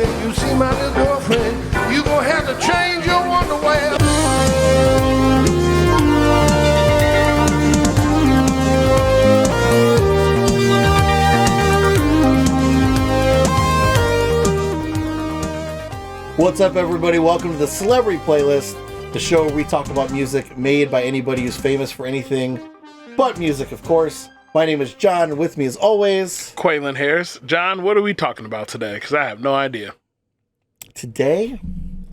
When you see my little girlfriend, you gonna have to change your underwear. What's up, everybody? Welcome to the Celebrity Playlist, the show where we talk about music made by anybody who's famous for anything but music, of course. My name is John, and with me as always, Quaylen Harris. John, what are we talking about today? Because I have no idea. Today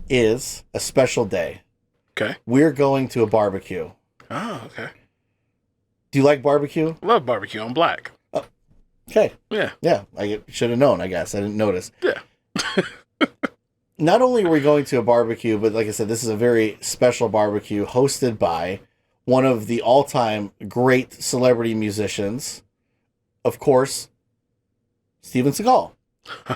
is a special day. Okay. We're going to a barbecue. Oh, okay. Do you like barbecue? Love barbecue. I'm black. Oh, okay. Yeah. Yeah, I should have known, I guess. I didn't notice. Yeah. Not only are we going to a barbecue, but like I said, this is a very special barbecue hosted by one of the all-time great celebrity musicians, of course, Steven Seagal.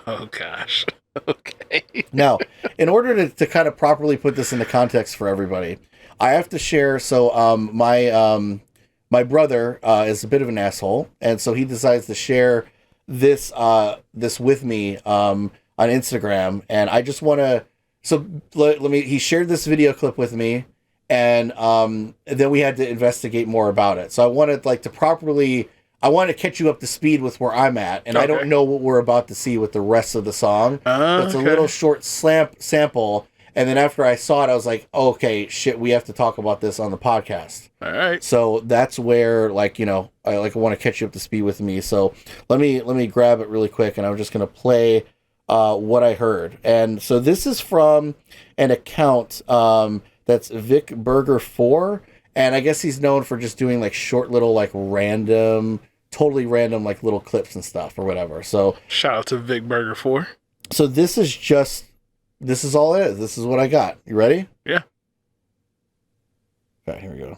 Oh, gosh. Okay. Now, in order to kind of properly put this into context for everybody, I have to share. So my brother is a bit of an asshole, and so he decides to share this with me on Instagram, and I just want to. So let me. He shared this video clip with me, and then we had to investigate more about it. So I wanted to properly. I want to catch you up to speed with where I'm at, and okay. I don't know what we're about to see with the rest of the song. It's a little short sample, and then after I saw it, I was like, okay, shit, we have to talk about this on the podcast. All right. So that's where, I want to catch you up to speed with me. So let me grab it really quick, and I'm just gonna play what I heard. And so this is from an account that's Vic Burger 4, and I guess he's known for just doing short little totally random little clips and stuff or whatever. So shout out to Vic Burger 4. So this is all it is. This is what I got. You ready? Yeah. Okay, here we go.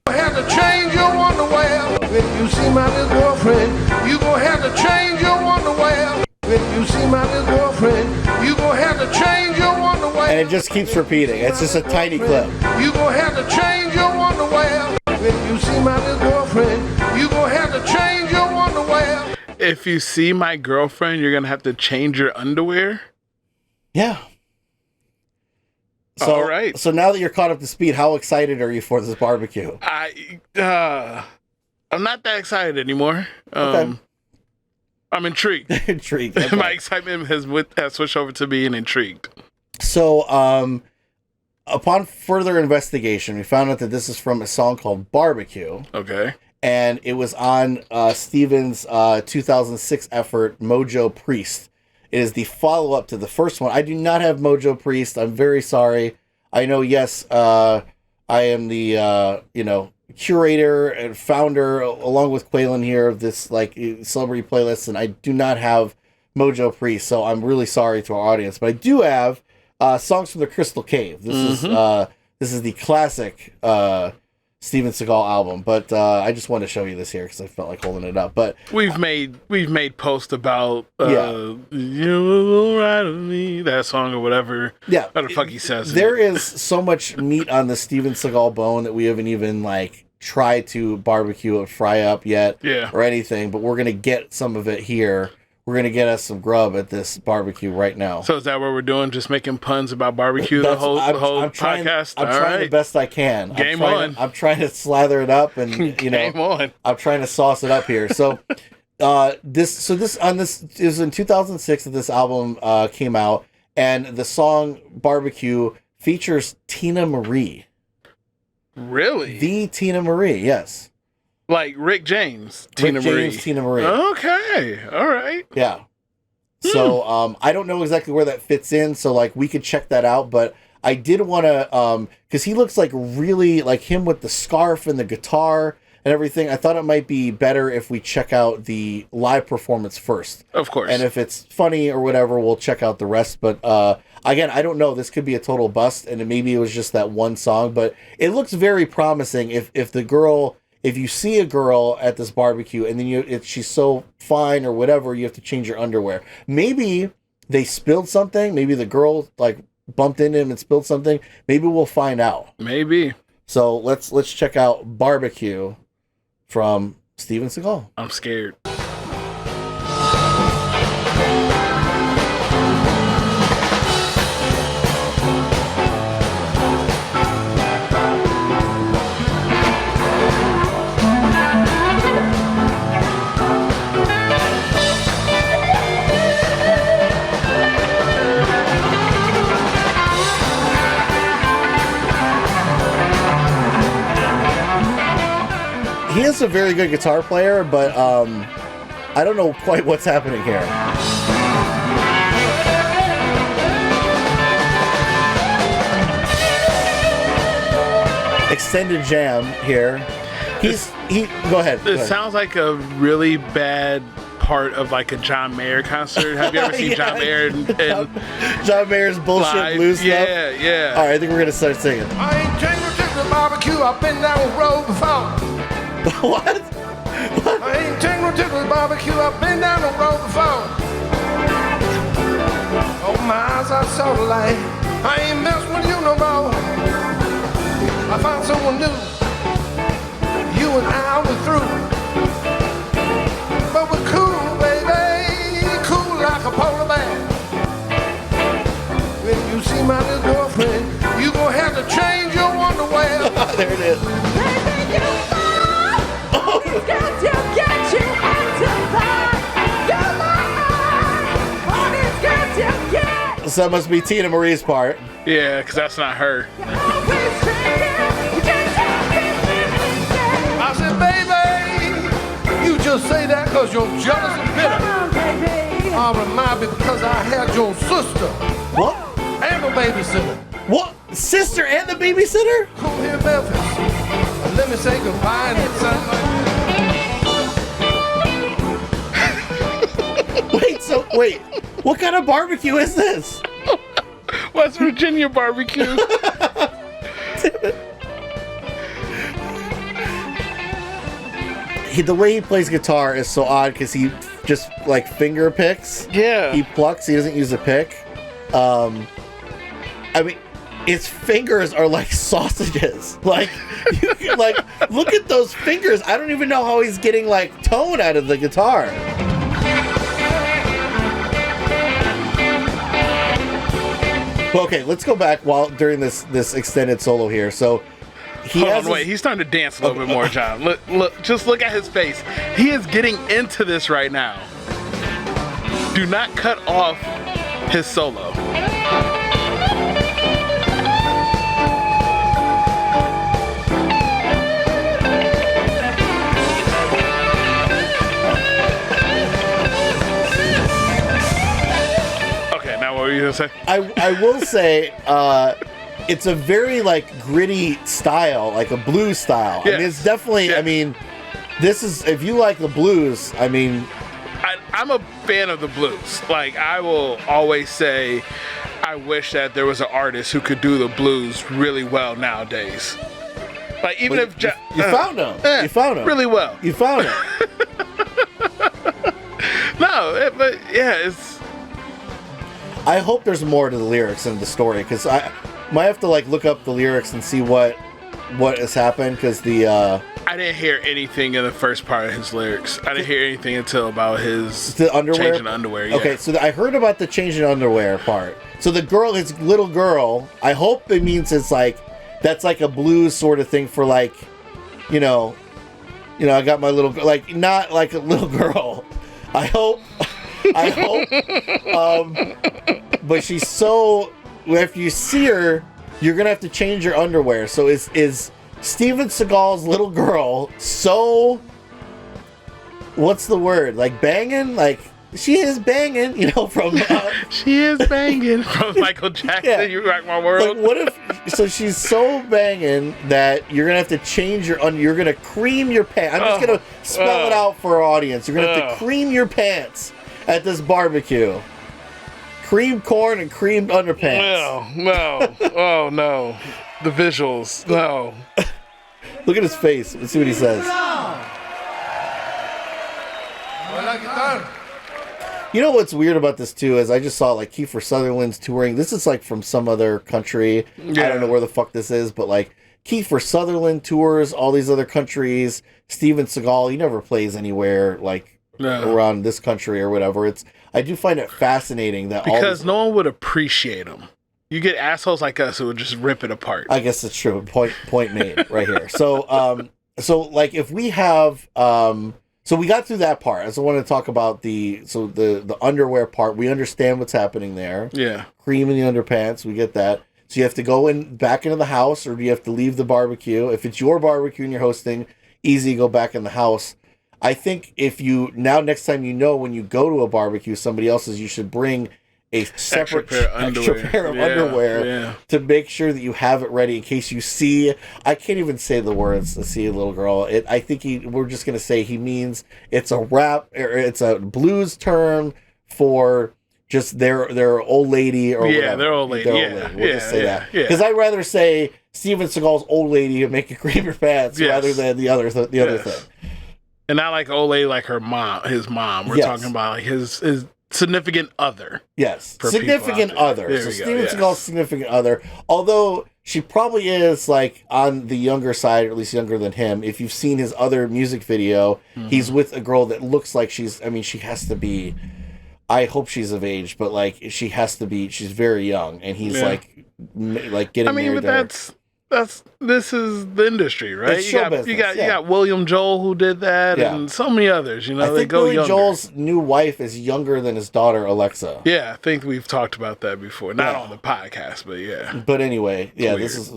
You have to change your underwear. When you see my little girlfriend, you gonna have to change your underwear. When you see my little girlfriend, you gonna have to change your underwear. And it just keeps repeating. It's just a tiny clip. You gonna have to change your underwear. When you see my little girlfriend, you gonna have to change your underwear. If you see my girlfriend, you're gonna have to change your underwear. Yeah. So, all right. So now that you're caught up to speed, how excited are you for this barbecue? I'm not that excited anymore. Okay. I'm intrigued. Intrigued. Okay. My excitement has switched over to being intrigued. So, upon further investigation, we found out that this is from a song called Barbecue. Okay. And it was on Steven's 2006 effort, Mojo Priest. It is the follow-up to the first one. I do not have Mojo Priest. I'm very sorry. I know, yes, I am the, curator and founder, along with Quaylen here, of this celebrity playlist, and I do not have Mojo Priest, so I'm really sorry to our audience. But I do have songs from the Crystal Cave. This is the classic Steven Seagal album, but I just wanted to show you this here because I felt like holding it up. But we've made posts about you will ride with me, that song or whatever. Yeah, how the fuck he says there is so much meat on the Steven Seagal bone that we haven't even tried to barbecue or fry up yet, or anything. But we're gonna get some of it here. We're going to get us some grub at this barbecue right now. So is that what we're doing? Just making puns about barbecue the whole podcast? I'm trying the best I can. I'm trying to slather it up and, Game on. I'm trying to sauce it up here. So this is in 2006 that this album came out, and the song Barbecue features Tina Marie. Really? The Tina Marie, yes. Like Rick James, Tina Marie. Okay, all right. Yeah. So I don't know exactly where that fits in, so we could check that out, but I did want to, because he looks really like him with the scarf and the guitar and everything. I thought it might be better if we check out the live performance first. Of course. And if it's funny or whatever, we'll check out the rest. But again, I don't know. This could be a total bust, and maybe it was just that one song, but it looks very promising. If you see a girl at this barbecue and then if she's so fine or whatever, you have to change your underwear. Maybe they spilled something. Maybe the girl bumped into him and spilled something. Maybe we'll find out. Maybe. So let's check out Barbecue from Steven Seagal. I'm scared. is a very good guitar player, but I don't know quite what's happening here. Extended jam here. Go ahead. It sounds like a really bad part of like a John Mayer concert. Have you ever seen John Mayer and John Mayer's bullshit live? blues stuff? Yeah. All right, I think we're gonna start singing. I ain't tangled to the barbecue. I've been down the road before. What? I ain't tangled to the barbecue. I've been down the road before. Oh, my eyes are so light. I ain't messing with you no more. I found someone new. You and I were through. But we're cool, baby. Cool like a polar bear. When you see my little girlfriend, you gonna have to change your underwear. There it is. Baby, you know he's got to get you out of that. You're my eye. He's got to get So that must be Tina Marie's part. Yeah, because that's not her. always drinking. You can't tell me anything. I said, baby, you just say that because you're jealous and bitter. Come on, baby. I remind me because I had your sister What? and a babysitter. What? Sister and the babysitter? Cool here in Memphis. Let me say goodbye and it sounds like Wait, what kind of barbecue is this? West Virginia barbecue. The way he plays guitar is so odd because he just like finger picks. Yeah. He plucks. He doesn't use a pick. I mean, his fingers are like sausages. Like, you can, like, look at those fingers. I don't even know how he's getting like tone out of the guitar. Okay, let's go back during this extended solo here. So He's starting to dance a little bit more, John. Look, just look at his face. He is getting into this right now. Do not cut off his solo. Okay, now what were you gonna say? I will say, it's a very like gritty style, like a blues style. I mean, it's definitely. Yeah. I mean, this is if you like the blues. I mean, I'm a fan of the blues. Like, I will always say, I wish that there was an artist who could do the blues really well nowadays. Like, even if you found him, you found him really well. You found him. But yeah, it's. I hope there's more to the lyrics and the story because I might have to like look up the lyrics and see what has happened because the. I didn't hear anything in the first part of his lyrics. I didn't hear anything until about his underwear. changing underwear. Yeah. Okay, so I heard about the changing underwear part. So the girl, his little girl. I hope it means it's like that's like a blues sort of thing for like, you know, I got my little like not like a little girl. I hope. But she's so. If you see her, you're gonna have to change your underwear. So is Steven Seagal's little girl so? What's the word? Like banging? Like she is banging? You know, from she is banging from Michael Jackson. Yeah. You Rock My World. Like, what if? So she's so banging that you're gonna have to change your. You're gonna cream your pants. I'm just gonna spell it out for our audience. You're gonna have to cream your pants at this barbecue. Creamed corn and creamed underpants. No. Oh, no. The visuals. No. Look at his face. Let's see what he says. You know what's weird about this, too, is I just saw, like, Kiefer Sutherland's touring. This is, like, from some other country. Yeah. I don't know where the fuck this is, but, like, Kiefer Sutherland tours all these other countries. Steven Seagal, he never plays anywhere, like, around this country or whatever. I do find it fascinating that because no one would appreciate him. You get assholes like us who would just rip it apart. I guess it's true. Point made right here. So like if we have so we got through that part. I just want to talk about the underwear part. We understand what's happening there. Yeah. Cream in the underpants. We get that. So you have to go back into the house, or do you have to leave the barbecue? If it's your barbecue and you're hosting, easy to go back in the house. I think if you now next time when you go to a barbecue somebody else's, you should bring a separate extra pair of underwear to make sure that you have it ready in case you see. I can't even say the words. To see a little girl. I think we're just gonna say he means it's a rap or it's a blues term for just their old lady or whatever. Their old lady. We'll just say that because I'd rather say Steven Seagal's old lady and make you cream your pants rather than the other thing. And not like old lady, like his mom. We're talking about like his significant other. Yes, significant other. So Steven Seagal's significant other. Although she probably is like on the younger side, or at least younger than him. If you've seen his other music video, he's with a girl that looks like she has to be. I hope she's of age, but like she has to be. She's very young, and he's like getting married. But this is the industry, right? You got William Joel who did that, and so many others. You know, I think William Joel's new wife is younger than his daughter Alexa. Yeah, I think we've talked about that before, not on the podcast, but yeah. But anyway, this is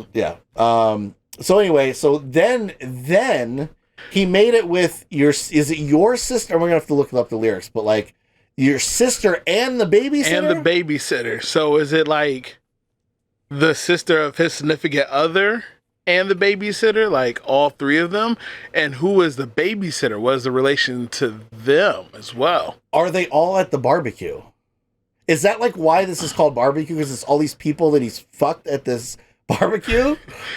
So anyway, so then he made it with is it your sister? We're gonna have to look up the lyrics, but like your sister and the babysitter. So is it like the sister of his significant other and the babysitter, like all three of them? And who is the babysitter? What is the relation to them as well? Are they all at the barbecue? Is that like why this is called barbecue? Because it's all these people that he's fucked at this barbecue?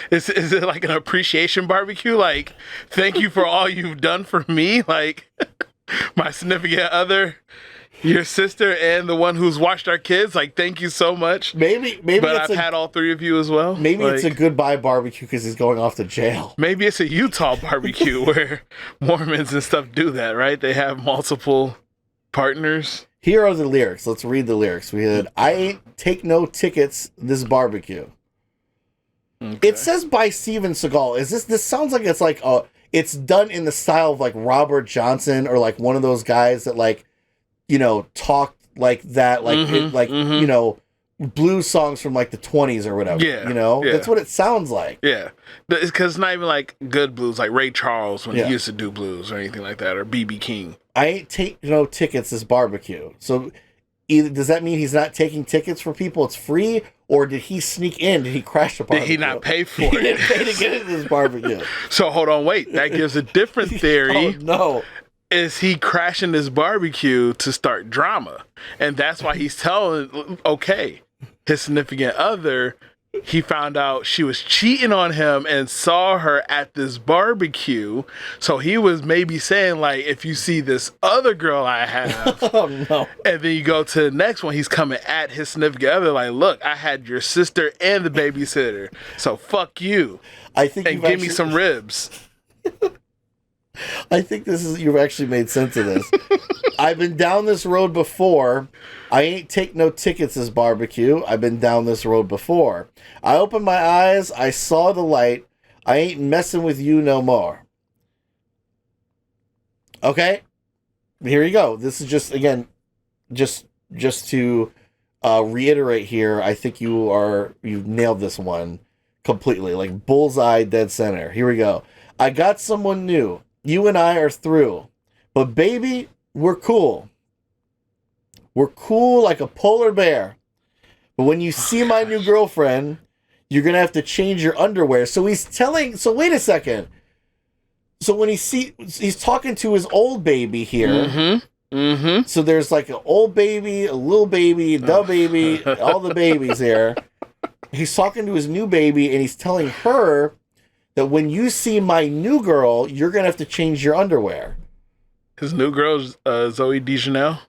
Is it like an appreciation barbecue? Like, thank you for all you've done for me? Like, my significant other, your sister, and the one who's watched our kids, like, thank you so much. Maybe but I've had all three of you as well. Maybe it's a goodbye barbecue because he's going off to jail. Maybe it's a Utah barbecue where Mormons and stuff do that, right? They have multiple partners. Here are the lyrics. Let's read the lyrics. We had, I ain't take no tickets this barbecue. Okay. It says by Steven Seagal. Is this sounds like it's like it's done in the style of like Robert Johnson or like one of those guys that like, you know, talked like that, like you know, blues songs from like the 20s or whatever. Yeah, you know, that's what it sounds like. Yeah, because it's not even like good blues, like Ray Charles when he used to do blues or anything like that, or BB King. I ain't take no tickets this barbecue. So either does that mean he's not taking tickets for people? It's free, or did he sneak in? Did he crash the barbecue? Did he not pay for it? He didn't pay to get into this barbecue. So hold on, wait. That gives a different theory. Oh no. Is he crashing this barbecue to start drama? And that's why he's telling, his significant other, he found out she was cheating on him and saw her at this barbecue. So he was maybe saying, like, if you see this other girl I have, and then you go to the next one, he's coming at his significant other, like, look, I had your sister and the babysitter, so fuck you. And give me some ribs. I think you've actually made sense of this. I've been down this road before. I ain't take no tickets this barbecue. I've been down this road before. I opened my eyes. I saw the light. I ain't messing with you no more. Okay? Here you go. This is just, again, just to reiterate here, I think you've nailed this one completely. Like bullseye, dead center. Here we go. I got someone new. You and I are through. But baby, we're cool. We're cool like a polar bear. But when you see my new girlfriend, you're going to have to change your underwear. So wait a second. So when he's talking to his old baby here. So there's like an old baby, a little baby, the baby, all the babies there. He's talking to his new baby and he's telling her that when you see my new girl, you're going to have to change your underwear. His new girl's Zoe Deschanel?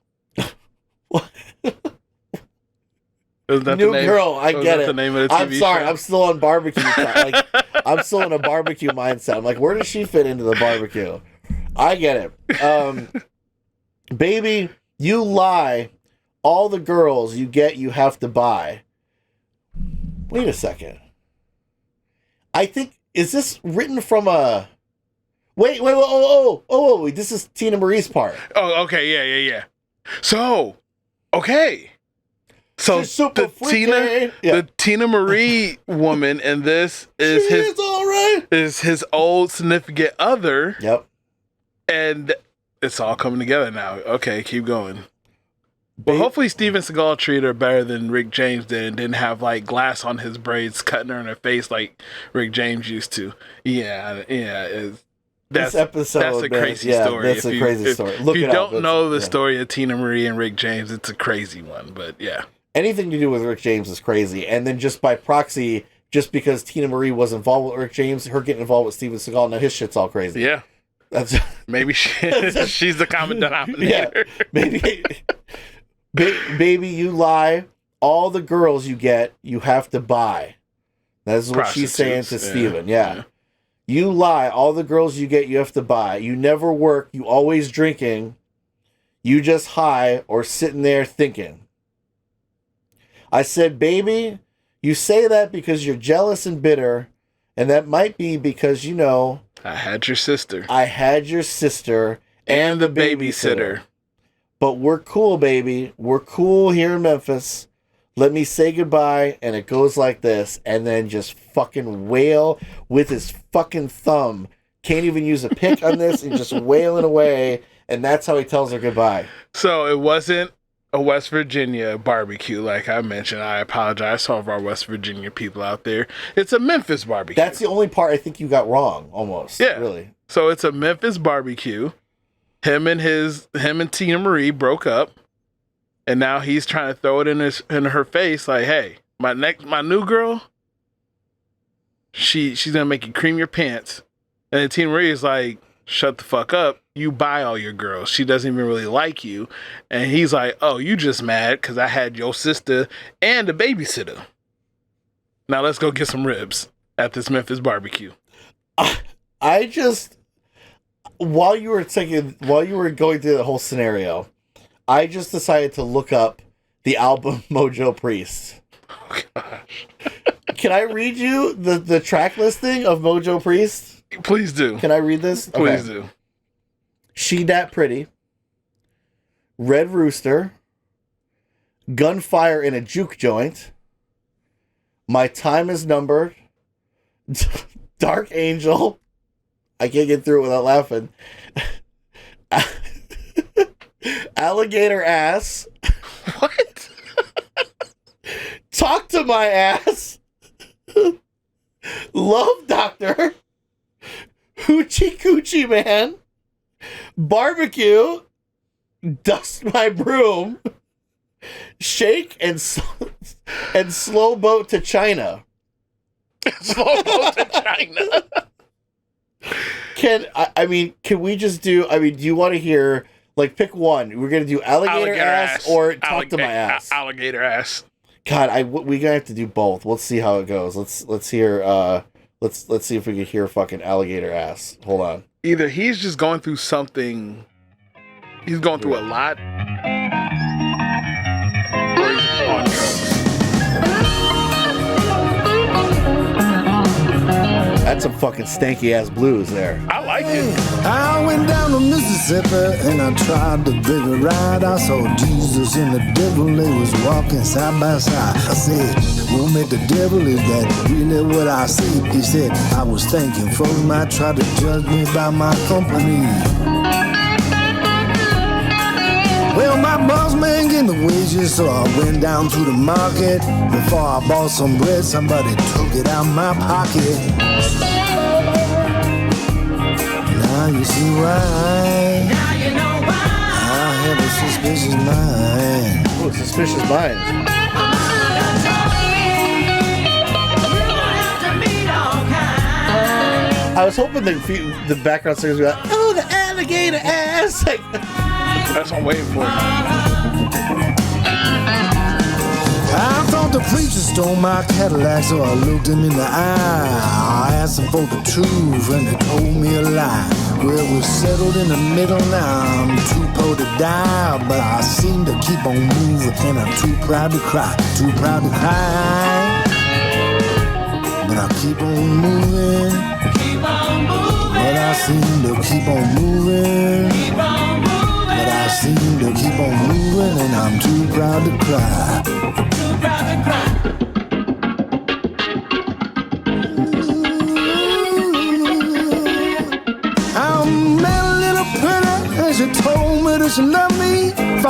New girl, I get it. The name of the TV I'm sorry, show? I'm still on barbecue. I'm still in a barbecue mindset. I'm like, where does she fit into the barbecue? I get it. Baby, you lie. All the girls you get, you have to buy. Wait a second. I think, is this written from a... Wait, this is Tina Marie's part. Oh, okay, yeah. So, okay. So She's super freaky. the Tina Marie woman in this is She's all right. is his old significant other, Yep. and it's all coming together now. Okay, keep going. Well, hopefully Steven Seagal treated her better than Rick James did and didn't have like glass on his braids cutting her in her face like Rick James used to. Yeah. This episode, that's a crazy story. That's a crazy story. Look if you it up. don't know the story of Tina Marie and Rick James, it's a crazy one. But yeah, anything to do with Rick James is crazy. And then just by proxy, just because Tina Marie was involved with Rick James, her getting involved with Steven Seagal, now his shit's all crazy. yeah. That's Maybe she's the common denominator. Maybe. Baby, you lie. All the girls you get, you have to buy. That's what she's saying to Steven. Yeah. You lie. All the girls you get, you have to buy. You never work. You always drinking. You just high or sitting there thinking. I said, baby, you say that because you're jealous and bitter. And that might be because, you know, I had your sister. And the babysitter. But we're cool, baby. We're cool here in Memphis. Let me say goodbye. And it goes like this. And then just fucking wail with his fucking thumb. Can't even use a pick on this. And just wailing away. And that's how he tells her goodbye. So it wasn't a West Virginia barbecue, like I mentioned. I apologize to all of our West Virginia people out there. It's a Memphis barbecue. That's the only part I think you got wrong, almost. Yeah. Really. So it's a Memphis barbecue. Him and Tina Marie broke up, and now he's trying to throw it in her face, like, "Hey, my new girl, she's gonna make you cream your pants." And then Tina Marie is like, "Shut the fuck up! You buy all your girls. She doesn't even really like you." And he's like, "Oh, you just mad because I had your sister and a babysitter. Now let's go get some ribs at this Memphis barbecue." I just, while you were going through the whole scenario, I just decided to look up the album Mojo Priest. Oh, gosh. Can I read you the track listing of Mojo Priest? Please do. Can I read this? Please do. She Dat Pretty, Red Rooster, Gunfire in a Juke Joint, My Time is Numbered, Dark Angel, I can't get through it without laughing, Alligator Ass, What? Talk to My Ass, Love Doctor, Hoochie Coochie Man, Barbecue, Dust My Broom, Shake and Slow Boat to China. Slow boat to China. Can we just do, do you want to hear, like, pick one? We're going to do alligator ass or Talk to My Ass. Alligator ass. God, we going to have to do both. Let's see how it goes. Let's hear, let's see if we can hear fucking alligator ass. Hold on. Either he's just going through something, he's going through a lot, or he's on drugs. That's some fucking stanky ass blues there. I like it. I went down to Mississippi and I tried to figure out. I saw Jesus and the devil, they was walking side by side. I said, who made the devil? Is that really what I see? He said, I was thinking folks might try to judge me by my company. Well, my boss man gave me wages, so I went down to the market. Before I bought some bread, somebody took it out my pocket. Now you see why. Now you know why. I have a suspicious mind. Oh, suspicious minds. I was hoping the background singers would be like, oh, the alligator ass. Like, That's what I'm waiting for. I thought the preacher stole my Cadillac, so I looked him in the eye. I asked him for the truth, and he told me a lie. Well, we're settled in the middle now. I'm too poor to die, but I seem to keep on moving, and I'm too proud to cry, too proud to cry. But I keep on moving. But I seem to keep on moving. But I seem to keep on moving, and I'm too proud to cry.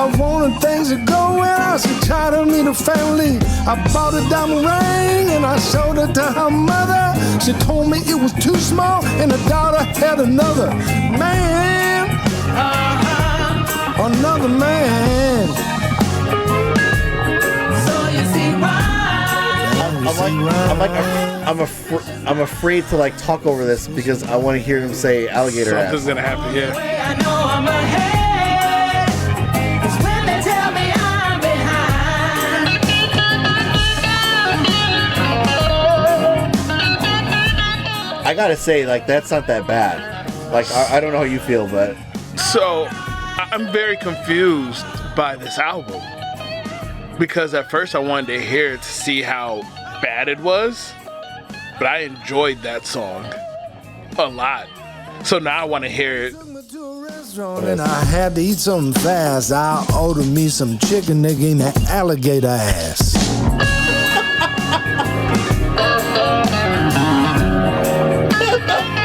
I wanted things to go well. She tried to meet her family. I bought a diamond ring and I showed it to her mother. She told me it was too small and her daughter had another man. Another man. So you see why. I'm afraid to like talk over this because I want to hear him say alligator ass. Something's gonna happen, yeah. I know I'm ahead. 'Cause when they tell me I'm behind. I gotta say, like, that's not that bad. Like, I don't know how you feel, but So, I'm very confused by this album because at first I wanted to hear it to see how bad it was, but I enjoyed that song a lot. So now I want to hear it. And I had to eat something fast. I ordered me some chicken. They gave me alligator ass.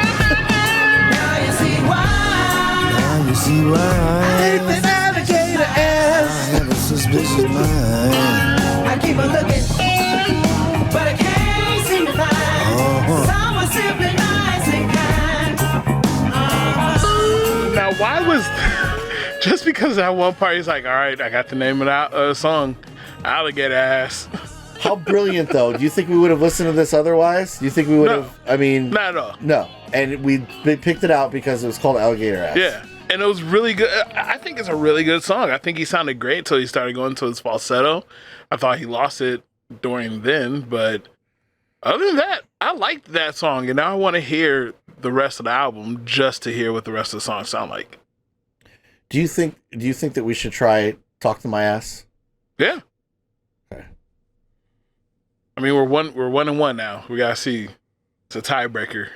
Now you see why. Now you see why. Alligator I have a suspicious mind. I keep on looking, but I can't seem to find someone simply nice and kind. Now, why was just because at one part he's like, all right, I got the name of the song, Alligator Ass. how brilliant though? Do you think we would have listened to this otherwise? Do you think we would No. have? I mean, Not at all. no. And they picked it out because it was called alligator ass. Yeah. And it was really good. I think it's a really good song. I think he sounded great until he started going to his falsetto. I thought he lost it during then, but other than that, I liked that song. And now I want to hear the rest of the album just to hear what the rest of the songs sound like. Do you think that we should try Talk to My Ass? Yeah. Okay. I mean, we're 1-1 now. We gotta see. It's a tiebreaker.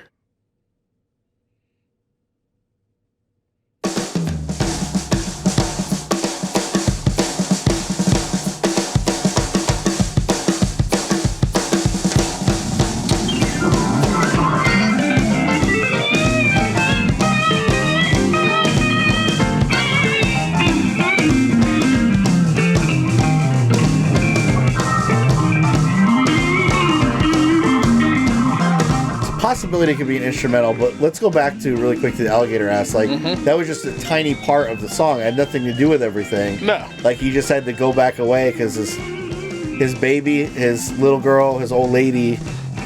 Possibility it could be an instrumental, but let's go back to really quick to the alligator ass. Like that was just a tiny part of the song. It had nothing to do with everything. No. Like he just had to go back away because his baby, his little girl, his old lady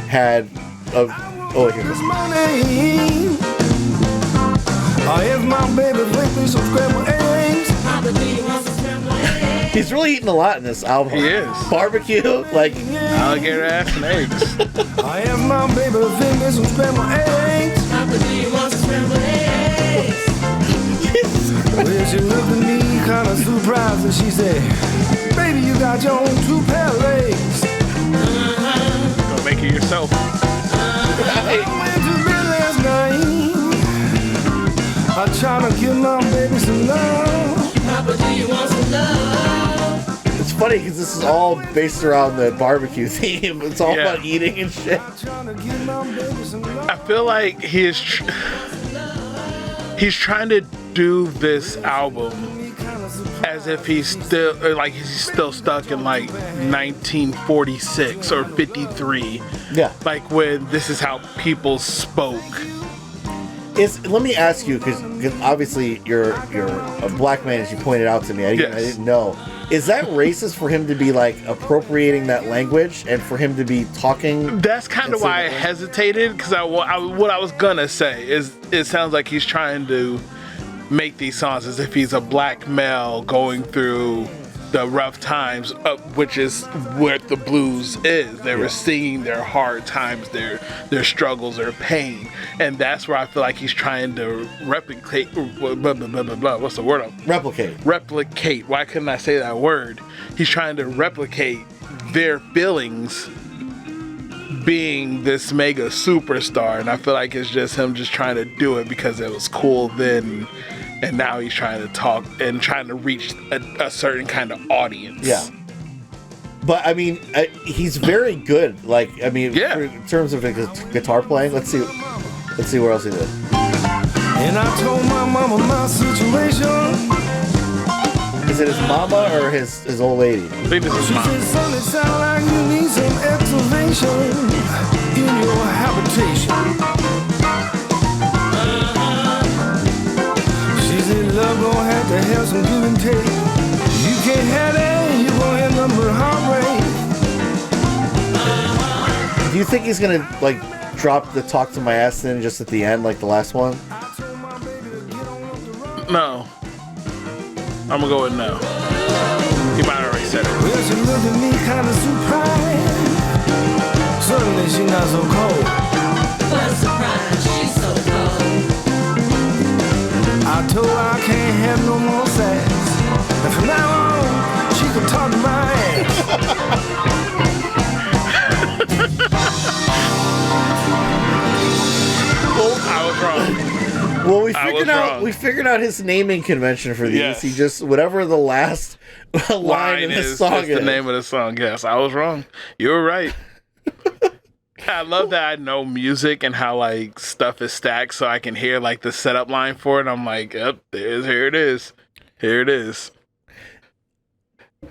had a here it This is. morning, I have my baby bring me some scrambled eggs. He's really eating a lot in this album. He is. Barbecue, like Alligator ass and eggs. I have my baby bring me some scrambled eggs. Well, she looked at me kind of surprised and she said, baby, you got your own 2 pair of legs. Go make it yourself. I went to bed last night. I tried to give my baby some love. Papa, do you want some love? it's funny because this is all based around the barbecue theme. It's all Yeah. about eating and shit. I tried to give my baby some love. I feel like he's trying to do this album as if he's still stuck in like 1946 or 53. Yeah. Like when this is how people spoke. Let me ask you, because obviously you're a black man, as you pointed out to me. I didn't know. Is that racist for him to be like appropriating that language and for him to be talking? That's kind of That's why I it. hesitated, because what I was gonna say is it sounds like he's trying to make these songs as if he's a black male going through the rough times, which is where the blues is. They were singing their hard times, their struggles, their pain, and that's where I feel like he's trying to replicate. What's the word? Replicate. Why couldn't I say that word? He's trying to replicate their feelings being this mega superstar, and I feel like it's just him just trying to do it because it was cool then, and now he's trying to talk and trying to reach a certain kind of audience. Yeah. But I mean, he's very good. Like, I mean, in terms of guitar playing, let's see where else he did. And I told my mama my situation. Is it his mama or his old lady? I think this is She mine. said, son, it sound like you need some excavation in your habitation. She said, love gonna have to have some give and take. You can't have that, you gonna end up with heartbreak. Do you think he's gonna like drop the "talk to my ass" in just at the end, like the last one? I told my baby to get on up the road. No. I'm gonna go with no. He might have already said it. Well, she looked at me kind of surprised. Suddenly she not so cold. What a surprise, she's so cold. I told her I can't have no more sex. And from now on, she can talk to my I was wrong. Well, we figured out his naming convention for these. Yes. He just whatever the last line in the song is the name of the song. Yes, I was wrong. You were right. I love that I know music and how like stuff is stacked, so I can hear like the setup line for it. I'm like, yep, here it is. Here it is.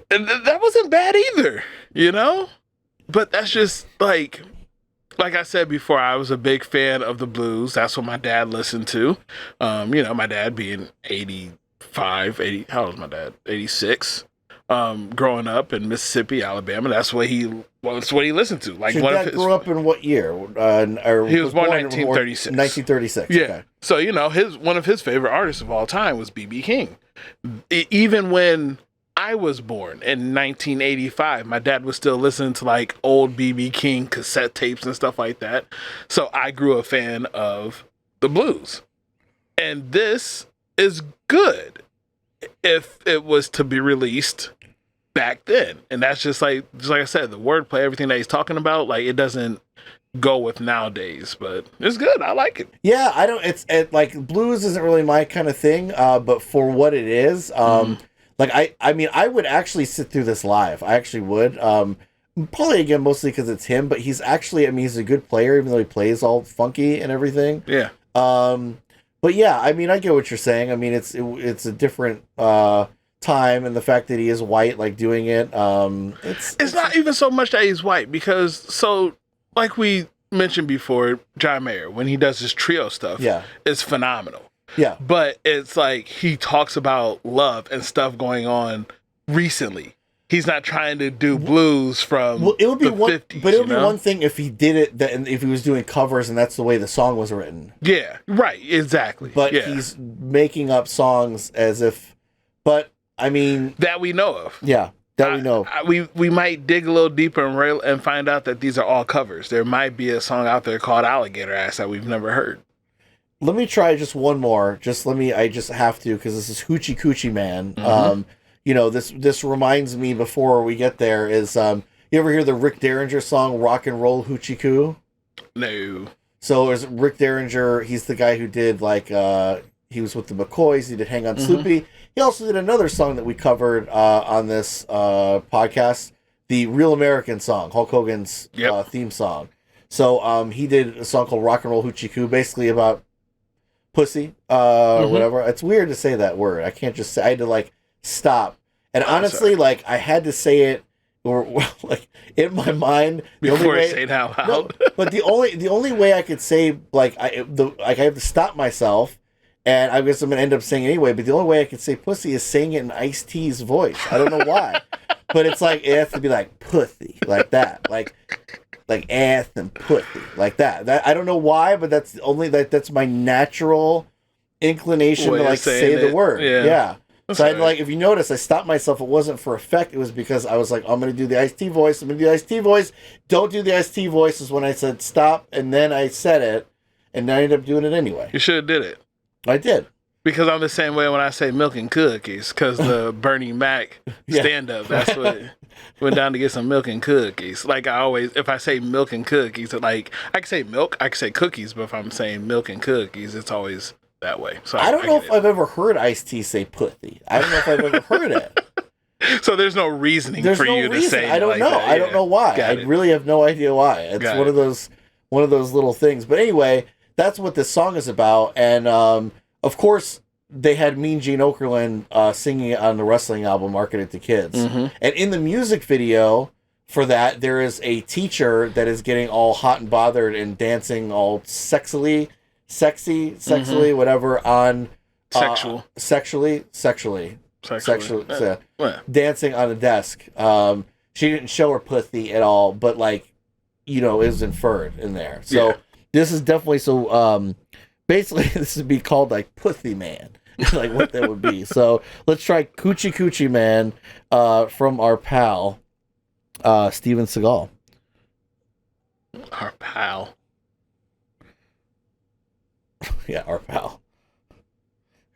And that wasn't bad either, you know? But that's just like I said before, I was a big fan of the blues. That's what my dad listened to. My dad being 85, 80, how old was my dad? 86. Growing up in Mississippi, Alabama, that's what he listened to. Like, Your dad grew up in what year? He was born in 1936. 1936. Yeah. Okay. So, one of his favorite artists of all time was B.B. King. Even when I was born in 1985, my dad was still listening to like old B.B. King cassette tapes and stuff like that. So I grew a fan of the blues. And this is good if it was to be released back then. And that's just like I said, the wordplay, everything that he's talking about, like it doesn't go with nowadays, but it's good. I like it. Yeah, like blues isn't really my kind of thing, but for what it is, like I mean, I would actually sit through this live. I actually would. Probably again mostly because it's him, but he's actually, I mean, he's a good player, even though he plays all funky and everything. Yeah. But yeah, I mean, I get what you're saying. I mean, it's a different time, and the fact that he is white, like doing it, it's not even so much that he's white, because like we mentioned before, John Mayer, when he does his trio stuff, Yeah. it's phenomenal. Yeah. But it's like he talks about love and stuff going on recently. He's not trying to do blues from It would be the one, 50s, but it would be you know? one thing if he did it, and if he was doing covers, and that's the way the song was written. Yeah, right, exactly. But yeah. he's making up songs as if. But I mean, that we know of. yeah, that we know. We might dig a little deeper and find out that these are all covers. There might be a song out there called Alligator Ass that we've never heard. Let me try just one more. I just have to, because this is Hoochie Coochie Man. This reminds me, before we get there, is you ever hear the Rick Derringer song Rock and Roll Hoochie Coo? No. So there's Rick Derringer. He's the guy who did he was with the McCoys. He did Hang On Sloopy. He also did another song that we covered on this podcast, the Real American song, Hulk Hogan's theme song. So he did a song called Rock and Roll Hoochie Coo, basically about pussy, whatever. It's weird to say that word. I can't just say. I had to stop. And honestly, I had to say it, or in my mind, Before I say it out loud. No, but the only way I could say I have to stop myself, and I guess I'm gonna end up saying it anyway. But the only way I could say pussy is saying it in Ice-T's voice. I don't know why, but it's it has to be like pussy, like that, like ass and pussy, like that. That I don't know why, but that's my natural inclination Way to of say saying the it. word. Yeah. That's So all right. if you notice, I stopped myself. It wasn't for effect. It was because I was like, I'm going to do the Ice-T voice. I'm going to do the Ice-T voice. Don't do the Ice-T voice is when I said stop, and then I said it, and I ended up doing it anyway. You should have did it. I did. Because I'm the same way when I say milk and cookies, because the Bernie Mac Yeah. stand-up, that's what went down to get some milk and cookies. Like I always, if I say milk and cookies, I can say milk, I can say cookies, but if I'm saying milk and cookies, it's always that way. So I don't know if I've ever heard Ice-T say pussy. I don't know if I've ever heard it. So there's no reasoning There's for no you reason. to say. I don't like know. that. I don't know why. Got I it. really have no idea why. It's Got one it. of those little things. But anyway, that's what this song is about. And of course, they had Mean Gene Okerlund singing it on the wrestling album marketed to kids. Mhm. And in the music video for that, there is a teacher that is getting all hot and bothered and dancing all sexually, whatever, on sexually, dancing on a desk. She didn't show her pussy at all, but like, you know, it was inferred in there. So this is definitely basically this would be called like Pussy Man. Like what that would be. So let's try Coochie Coochie Man from our pal Steven Seagal. Our pal. Yeah, our pal.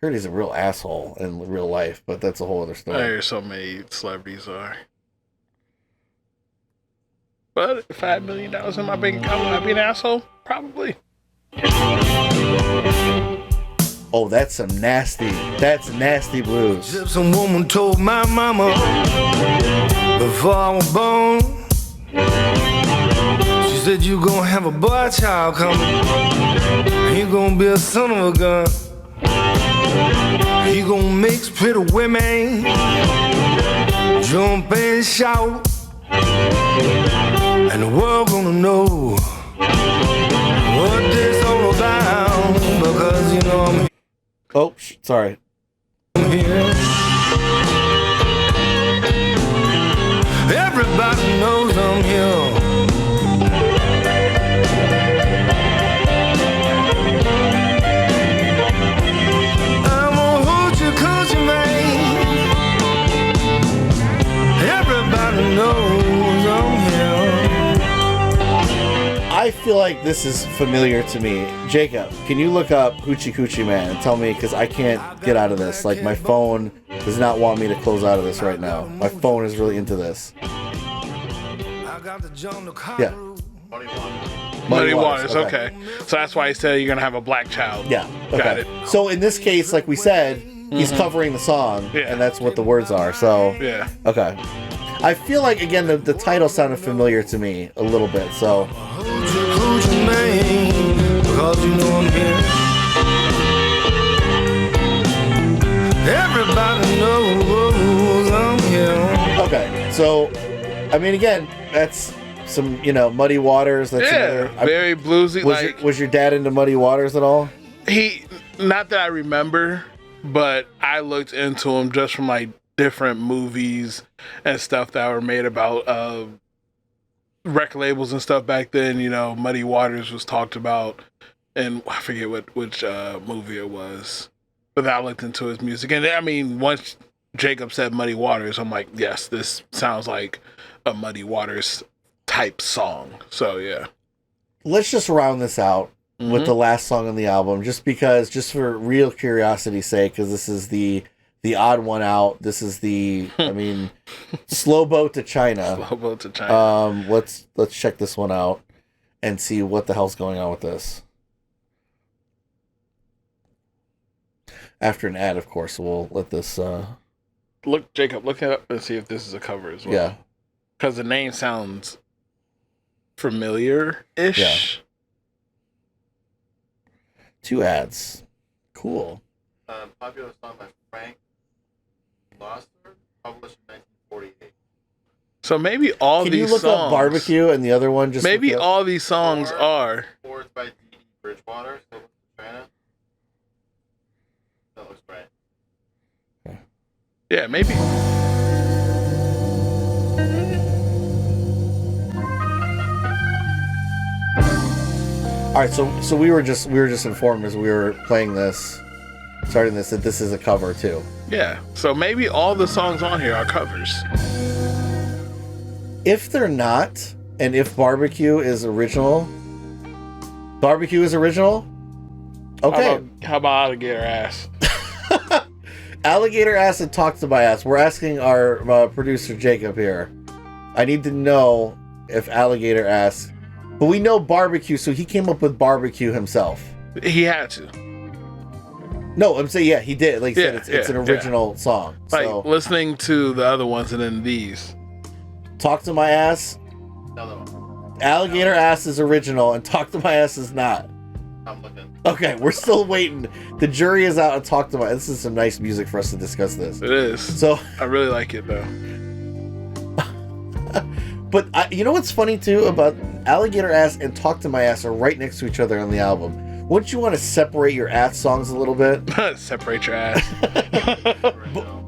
Heard he's a real asshole in real life, but that's a whole other story. I hear so many celebrities are. But if I had $1 million in my bank account, would I be an asshole? Probably. Oh, that's nasty blues. Some woman told my mama before I was born. She said, you gonna have a boy child coming. He gonna be a son of a gun. He gonna mix pretty women, jump and shout, and the world gonna know what this all about. Because you know I'm Oh, sorry. here. Everybody knows I'm here. I'm a hoochie coochie man. Everybody knows I'm here. I feel like this is familiar to me. Jacob, can you look up Hoochie Coochie Man and tell me, because I can't get out of this. Like, my phone does not want me to close out of this right now. My phone is really into this. I got to jump the car. Yeah. Muddy Waters, okay. So that's why he said you're going to have a black child. Yeah. Okay. Got it. So in this case, like we said, he's covering the song, Yeah. and that's what the words are. So, Yeah. okay. I feel like, again, the title sounded familiar to me a little bit, so... Hoochie coochie man, because you know I'm here. Everybody knows I'm here. Okay, so, I mean, again, that's some, Muddy Waters. That's Yeah, another... very bluesy. Was your dad into Muddy Waters at all? Not that I remember, but I looked into him just from like different movies and stuff that were made about record labels and stuff back then. Muddy Waters was talked about, and I forget which movie it was. But I looked into his music, and I mean, once Jacob said Muddy Waters, I'm like, yes, this sounds like a Muddy Waters type song. So yeah, let's just round this out with the last song on the album, just for real curiosity's sake, because this is the odd one out. This is Slow Boat to China. Slow Boat to China. Let's check this one out and see what the hell's going on with this. After an ad, of course, we'll let this. Look, Jacob, look it up and see if this is a cover as well. Yeah, because the name sounds familiar-ish. Yeah. 2 ads. Cool. Popular song by Frank Loster, published in 1948. So maybe all Can these you look songs, up Barbecue and the other one? Just maybe look up- all these songs are. Words by D.D. Bridgewater, so China. That looks right. Yeah, maybe. All right, so we were just informed as we were starting this, that this is a cover too. Yeah. So maybe all the songs on here are covers. If they're not, and if Barbecue is original, okay. How about Alligator Ass? Alligator Ass and Talk to My Ass. We're asking our producer Jacob here. I need to know if Alligator Ass, but we know Barbecue, so he came up with Barbecue himself. He had to. No, I'm saying, yeah, he did. Like you Yeah, said, it's an yeah. original song. Like So, listening to the other ones and then these. Talk to My Ass, Another one. Alligator Ass is original, and Talk to My Ass is not. I'm looking. Okay, we're still waiting. The jury is out and talk to my. This is some nice music for us to discuss this. It is. So, I really like it though. but you know what's funny too about Alligator Ass and Talk to My Ass are right next to each other on the album. Wouldn't you want to separate your ass songs a little bit? Separate your ass.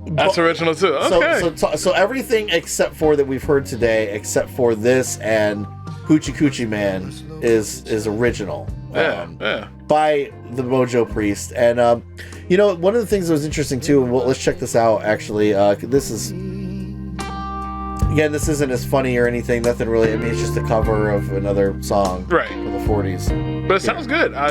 That's original too. Okay. So everything except for that we've heard today, except for this and Hoochie Coochie Man, is original. Yeah. By the Mojo Priest. And you know, one of the things that was interesting too, and let's check this out actually. This isn't as funny or anything, nothing really. I mean, it's just a cover of another song from the 40s. But it sounds good. I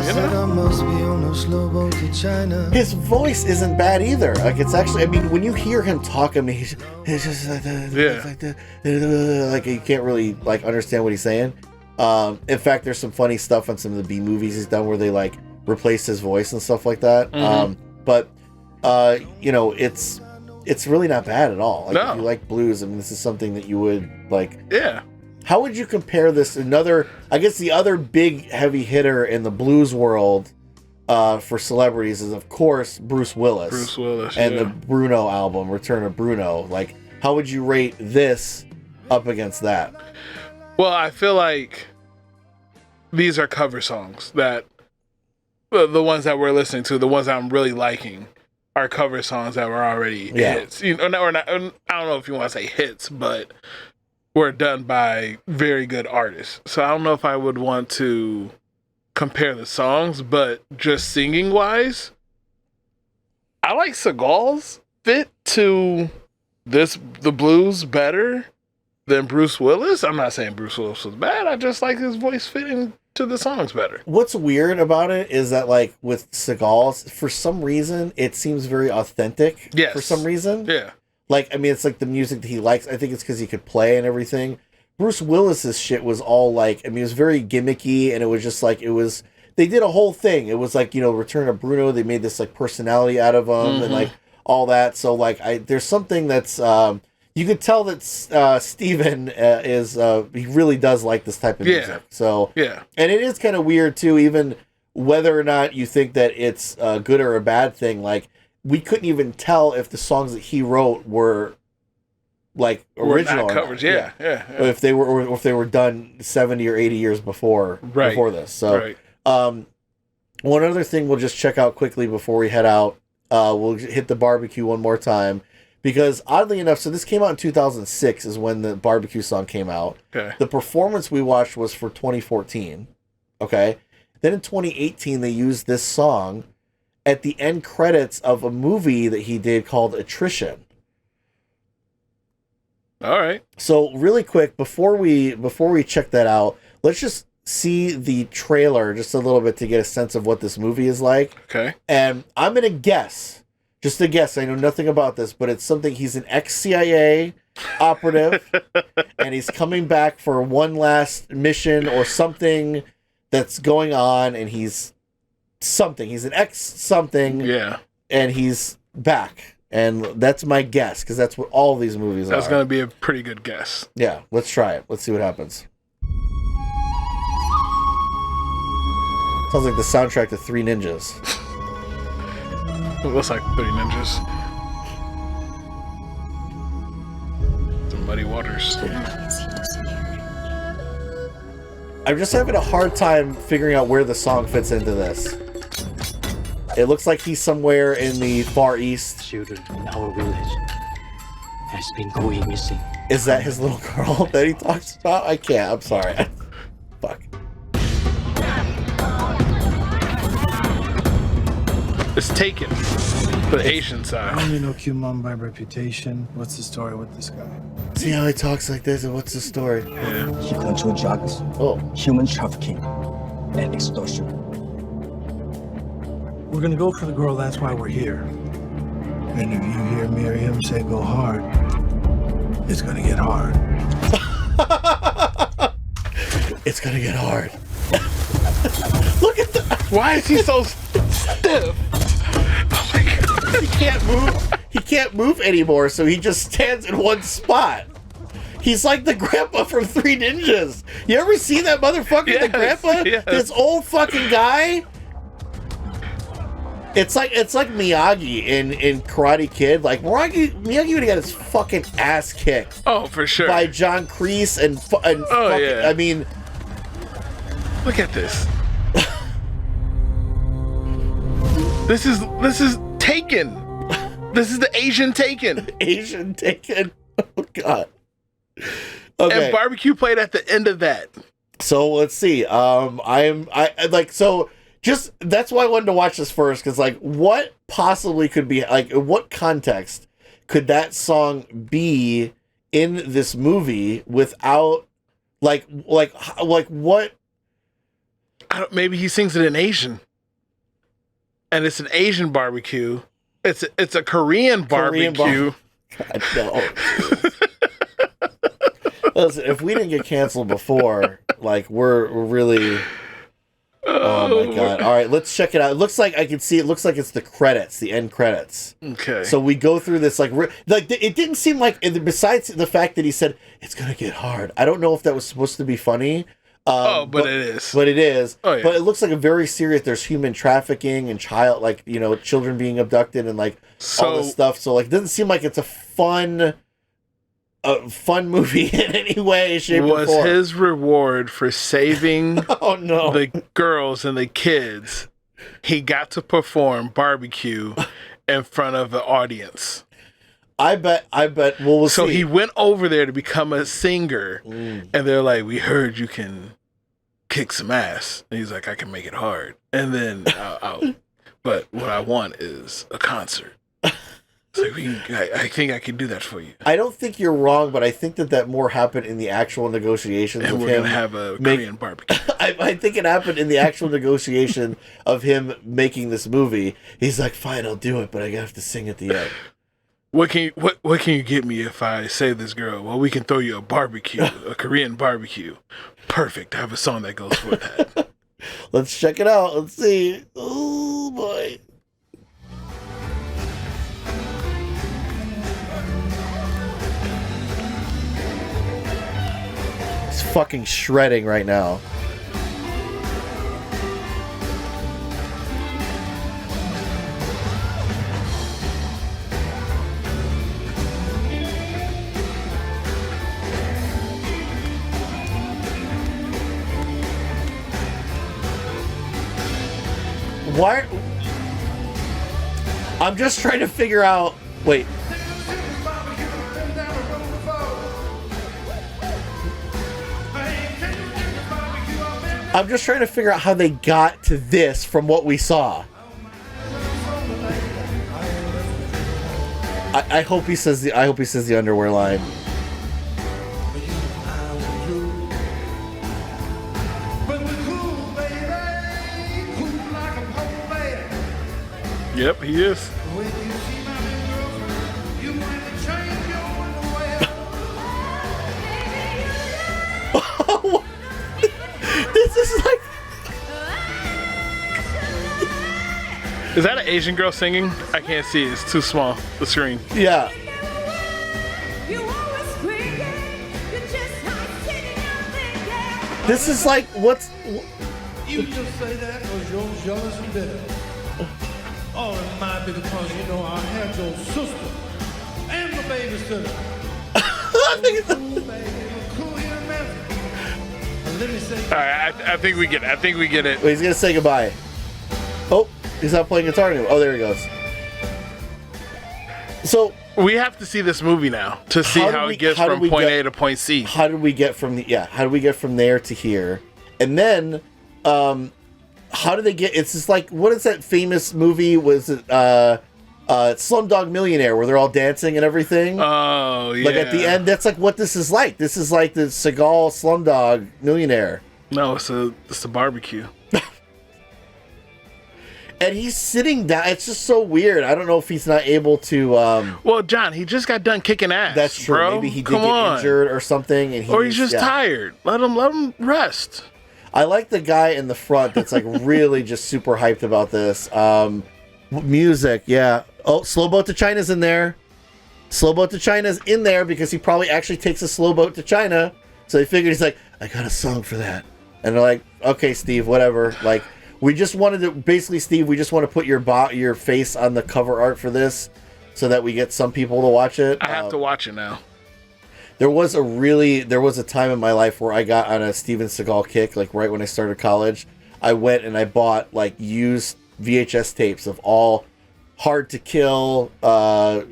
said I must be on a slow boat to China. His voice isn't bad either. Like, it's actually, I mean, when you hear him talk, I mean, he's just like like you can't really like understand what he's saying. In fact, there's some funny stuff on some of the B movies he's done where they like replace his voice and stuff like that. But you know, it's really not bad at all. Like, if you like blues, I mean, this is something that you would like. Yeah. How would you compare this to the other big heavy hitter in the blues world for celebrities is, of course, Bruce Willis. And the Bruno album, Return of Bruno. Like, how would you rate this up against that? Well, I feel like these are cover songs that, the ones that we're listening to, the ones that I'm really liking, are cover songs that were already hits. You know, or not, I don't know if you want to say hits, but were done by very good artists. So I don't know if I would want to compare the songs, but just singing wise, I like Seagal's fit to the blues better than Bruce Willis. I'm not saying Bruce Willis was bad. I just like his voice fitting to the songs better. What's weird about it is that, like, with Seagal's, for some reason, it seems very authentic. Yes. For some reason. Yeah. Like, I mean, it's like the music that he likes. I think it's because he could play and everything. Bruce Willis's shit was all like, I mean, it was very gimmicky, and it was just like, they did a whole thing. It was like, you know, Return of Bruno, they made this like personality out of him and like all that. So like, there's something that's, you could tell that Steven he really does like this type of music. So, and it is kind of weird too, even whether or not you think that it's a good or a bad thing. Like, we couldn't even tell if the songs that he wrote were like original covers. Or if they were done 70 or 80 years before this. So, one other thing we'll just check out quickly before we head out. We'll hit the barbecue one more time. Because oddly enough, so this came out in 2006 is when the barbecue song came out. Okay. The performance we watched was for 2014. Okay. Then in 2018, they used this song at the end credits of a movie that he did called Attrition. All right. So really quick, before we check that out, let's just see the trailer just a little bit to get a sense of what this movie is like. Okay. And I'm going to guess. Just a guess. I know nothing about this, but it's something. He's an ex-CIA operative, and he's coming back for one last mission or something that's going on, and he's something. He's an ex-something. Yeah. And he's back. And that's my guess, because that's what all of these movies are. That's going to be a pretty good guess. Yeah. Let's try it. Let's see what happens. Sounds like the soundtrack to Three Ninjas. It looks like 30 Ninjas. The Muddy Waters. I'm just having a hard time figuring out where the song fits into this. It looks like he's somewhere in the Far East. Children in our village has been going missing. Is that his little girl that he talks about? I can't. I'm sorry. Fuck. It's Taken, the Asian side. You know Q-Mom by reputation. What's the story with this guy? See how he talks like this, and what's the story? He controls drugs, human trafficking, and extortion. We're gonna go for the girl, that's why we're here. And if you hear Miriam say go hard, it's gonna get hard. It's gonna get hard. Look at that. Why is he so stiff? Oh my god. He can't move. He can't move anymore, so he just stands in one spot. He's like the grandpa from Three Ninjas. You ever see that motherfucker, the grandpa? Yes. This old fucking guy It's like Miyagi in Karate Kid. Like Miyagi would have got his fucking ass kicked Oh, for sure. by John Kreese and fucking. yeah. I mean, Look at this. This is Taken. This is the Asian Taken. Asian Taken. Oh God. Okay. And barbecue played at the end of that. So let's see. Just that's why I wanted to watch this first, because like, what possibly could be like, in what context could that song be in this movie without like what? Maybe he sings it in Asian, and it's an Asian barbecue. It's a Korean barbecue. God, no. Listen, if we didn't get canceled before, like we're really. Oh my God! All right, let's check it out. It looks like I can see. It looks like it's the credits, the end credits. Okay. So we go through this like it didn't seem like, besides the fact that he said it's gonna get hard. I don't know if that was supposed to be funny. But it is. But it is. Oh, yeah. But it looks like a very serious. There's human trafficking and children being abducted and like all this stuff. So like, it doesn't seem like it's a fun movie in any way, shape, or form. Was his reward for saving oh no the girls and the kids? He got to perform barbecue in front of the audience. I bet. Well, we'll So see. he went over there to become a singer, and they're like, "We heard you can kick some ass." And he's like, "I can make it hard." And then, but what I want is a concert. It's like, I think I can do that for you. I don't think you're wrong, but I think that more happened in the actual negotiations. And of we're him gonna have a Korean barbecue. I think it happened in the actual negotiation of him making this movie. He's like, "Fine, I'll do it, but I have to sing at the end." What can you get me if I save this girl? Well, we can throw you a barbecue, a Korean barbecue. Perfect. I have a song that goes for that. Let's check it out. Let's see. Oh boy. It's fucking shredding right now. Why? I'm just trying to figure out. Wait. I'm just trying to figure out how they got to this from what we saw. I hope he says the underwear line. Yep, he is. This is like. Is that an Asian girl singing? I can't see. It's too small. The screen. Yeah. This is like what's. You just say that because you're jealous and bitter. Oh, it might be because you know I had your sister and the babysitter. I think it's. Let me say. All right, I think we get it. I think we get it. Wait, he's gonna say goodbye. Oh, he's not playing guitar anymore. Oh, there he goes. So We have to see this movie now to see how it gets from point A to point C. How did we get from how did we get from there to here? And then how do they get? It's just like, what is that famous movie? Was it Slumdog Millionaire, where they're all dancing and everything? Oh yeah. Like at the end, that's like what this is like. This is like the Seagal Slumdog Millionaire. No, it's a barbecue. And he's sitting down. It's just so weird. I don't know if he's not able to. Well, John, he just got done kicking ass. That's true. Bro. Maybe he did Come get on. injured or something, and Or he's just tired. Let him rest. I like the guy in the front that's like really just super hyped about this. Music, yeah. Oh, Slow Boat to China's in there. Slow Boat to China's in there because he probably actually takes a slow boat to China. So they figured, he's like, I got a song for that. And they're like, okay, Steve, whatever. Like, We just wanted to basically, Steve. We just want to put your face on the cover art for this, so that we get some people to watch it. I have to watch it now. There was a time in my life where I got on a Steven Seagal kick, like right when I started college. I went and I bought like used VHS tapes of all Hard to Kill, Above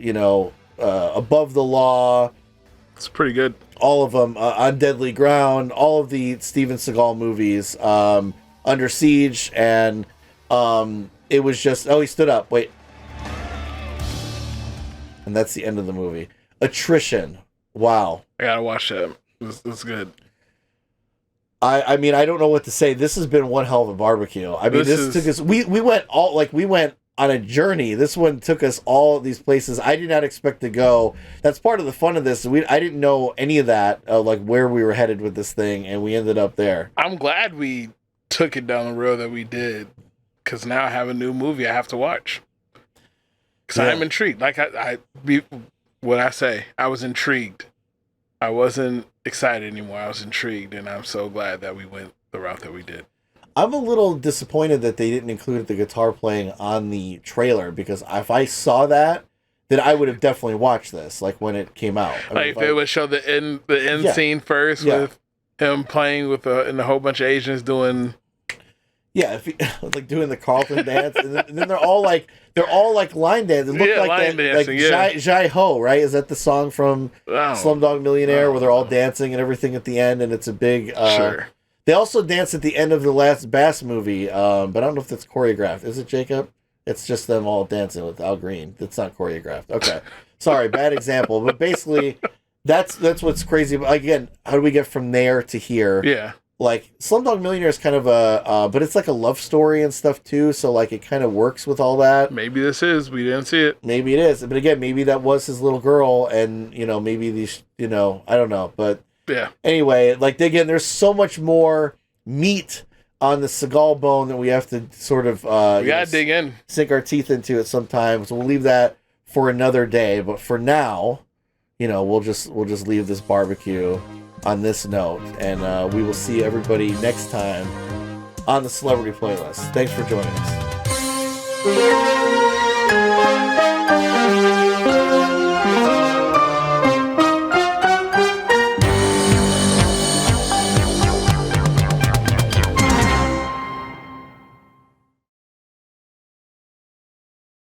the Law. It's pretty good. All of them, On Deadly Ground, all of the Steven Seagal movies, Under Siege, and it was just, he stood up, wait. And that's the end of the movie. Attrition. Wow. I gotta watch that. It's good. I mean, I don't know what to say. This has been one hell of a barbecue. I mean, this took us, we went on a journey. This one took us all these places I did not expect to go. That's part of the fun of this. I didn't know any of that, like where we were headed with this thing, and we ended up there. I'm glad we took it down the road that we did, because now I have a new movie I have to watch. Because I'm intrigued. Like I was intrigued. I wasn't excited anymore. I was intrigued, and I'm so glad that we went the route that we did. I'm a little disappointed that they didn't include the guitar playing on the trailer, because if I saw that, then I would have definitely watched this, like when it came out. If it would show the end scene first with him playing with and a whole bunch of Asians doing. Yeah, if like doing the Carlton dance, and then they're all like line dancing. It looked like Jai Ho, right? Is that the song from Slumdog Millionaire where they're all dancing and everything at the end, and it's a big. Sure. They also dance at the end of the last Bass movie, but I don't know if that's choreographed. Is it, Jacob? It's just them all dancing with Al Green. It's not choreographed. Okay, sorry, bad example. But basically, that's what's crazy. But again, how do we get from there to here? Yeah. Like Slumdog Millionaire is kind of but it's like a love story and stuff too. So like it kind of works with all that. Maybe we didn't see it. Maybe it is, but again, maybe that was his little girl, and maybe these, I don't know, but yeah. Anyway, like again, there's so much more meat on the Seagal bone that we have to sort of we gotta dig in, sink our teeth into it sometimes. So we'll leave that for another day. But for now, we'll just leave this barbecue on this note, and we will see everybody next time on the Celebrity Playlist. Thanks for joining us.